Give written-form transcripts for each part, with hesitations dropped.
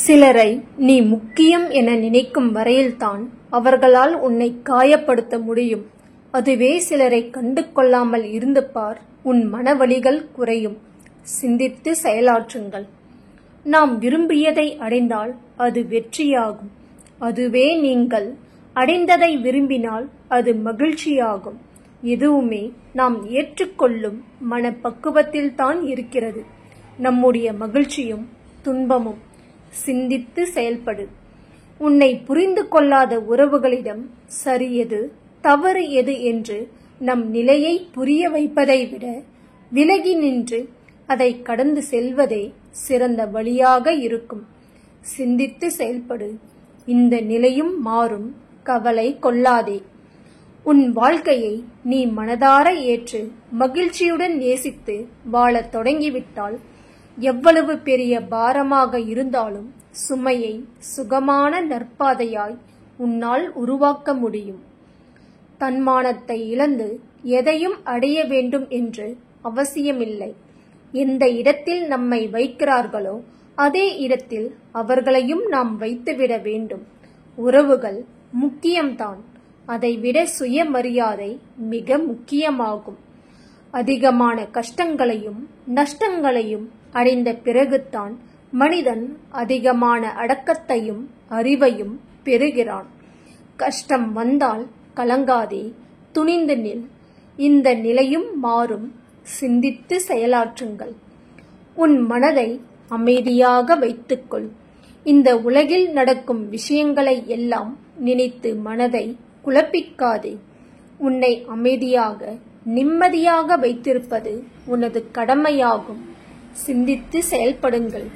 சிலரை நீ முக்கியம் என நினைக்கும் வரையில்தான் அவர்களால் உன்னை காயப்படுத்த முடியும். அதுவே சிலரை கண்டு கொள்ளாமல் இருந்து பார், உன் மனவலிகள் குறையும். சிந்தித்து செயலாற்றுங்கள். நாம் விரும்பியதை அடைந்தால் அது வெற்றியாகும். அதுவே நீங்கள் அடைந்ததை விரும்பினால் அது மகிழ்ச்சியாகும். எதுவுமே நாம் ஏற்றுக்கொள்ளும் மனப்பக்குவத்தில்தான் இருக்கிறது நம்முடைய மகிழ்ச்சியும் துன்பமும். சிந்தித்து செயல்படு. உன்னை புரிந்து கொள்ளாத உறவுகளிடம் சரி எது தவறு எது என்று நம் நிலையை புரிய வைப்பதை விட விலகி நின்று அதை கடந்து செல்வதே சிறந்த வழியாக இருக்கும். சிந்தித்து செயல்படு. இந்த நிலையும் மாறும், கவலை கொள்ளாதே. உன் வாழ்க்கையை நீ மனதார ஏற்று மகிழ்ச்சியுடன் நேசித்து வாழத் தொடங்கிவிட்டால் எவ்வளவு பெரிய பாரமாக இருந்தாலும் சுமையை சுகமான நற்பாதையாய் உன்னால் உருவாக்க முடியும். தன்மானத்தை இழந்து எதையும் அடைய வேண்டும் என்று அவசியமில்லை. எந்த இடத்தில் நம்மை வைக்கிறார்களோ அதே இடத்தில் அவர்களையும் நாம் வைத்துவிட வேண்டும். உறவுகள் முக்கியம்தான், அதைவிட சுயமரியாதை மிக முக்கியமாகும். அதிகமான கஷ்டங்களையும் நஷ்டங்களையும் அடைந்த பிறகுதான் மனிதன் அதிகமான அடக்கத்தையும் அறிவையும் பெறுகிறான். கஷ்டம் வந்தால் கலங்காதே, துணிந்து நில். இந்த நிலையும் மாறும். சிந்தித்து செயலாற்றுங்கள். உன் மனதை அமைதியாக வைத்துக்கொள். இந்த உலகில் நடக்கும் விஷயங்களை எல்லாம் நினைத்து மனதை குழப்பிக்காதே. உன்னை அமைதியாக நிம்மதியாக வைத்திருப்பது உனது கடமையாகும். சிந்தித்து செயல்படுங்கள்.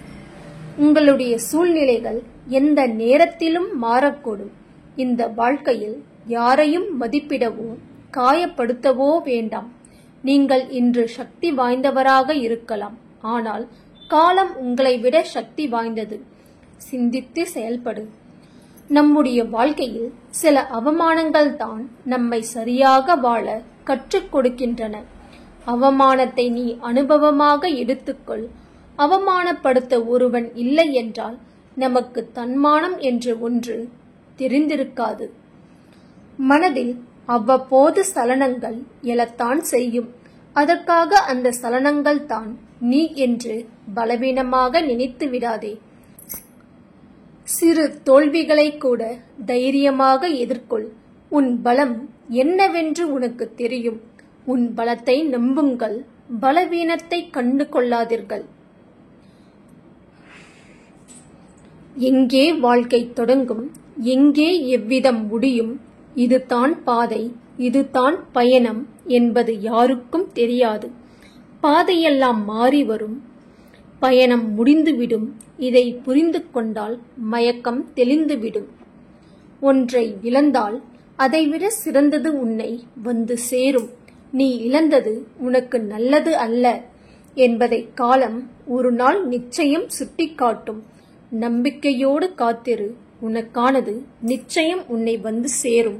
உங்களுடைய சூழ்நிலைகள் எந்த நேரத்திலும் மாறக்கூடும். இந்த வாழ்க்கையில் யாரையும் மதிப்பிடவோ காயப்படுத்தவோ வேண்டாம். நீங்கள் இன்று சக்தி வாய்ந்தவராக இருக்கலாம், ஆனால் காலம் உங்களை விட சக்தி வாய்ந்தது. சிந்தித்து செயல்படு. நம்முடைய வாழ்க்கையில் சில அவமானங்கள் தான் நம்மை சரியாக வாழ கற்றுக் கொடுக்கின்றன. அவமானத்தை நீ அனுபவமாக எடுத்துக்கொள். அவமானப்படுத்த ஒருவன் இல்லை என்றால் நமக்கு தன்மானம் என்று ஒன்று தெரிந்திருக்காது. மனதில் அவ்வப்போது சலனங்கள் எழத்தான் செய்யும். அதற்காக அந்த சலனங்கள் தான் நீ என்று பலவீனமாக நினைத்து விடாதே. சிறு தோல்விகளை கூட தைரியமாக எதிர்கொள். உன் பலம் என்னவென்று உனக்கு தெரியும். உன் பலத்தை நம்புங்கள், பலவீனத்தை கண்டு கொள்ளாதீர்கள். எங்கே வாழ்க்கை தொடங்கும், எங்கே எவ்விதம் முடியும், இதுதான் பாதை, இதுதான் பயணம் என்பது யாருக்கும் தெரியாது. பாதையெல்லாம் மாறி வரும், பயணம் முடிந்துவிடும். இதை புரிந்து கொண்டால் மயக்கம் தெளிந்துவிடும். ஒன்றை இழந்தால் அதைவிட சிறந்தது உன்னை வந்து சேரும். நீ இழந்தது உனக்கு நல்லது அல்ல என்பதை காலம் ஒரு நாள் நிச்சயம் சுட்டிக்காட்டும். நம்பிக்கையோடு காத்திரு. உனக்கானது நிச்சயம் உன்னை வந்து சேரும்.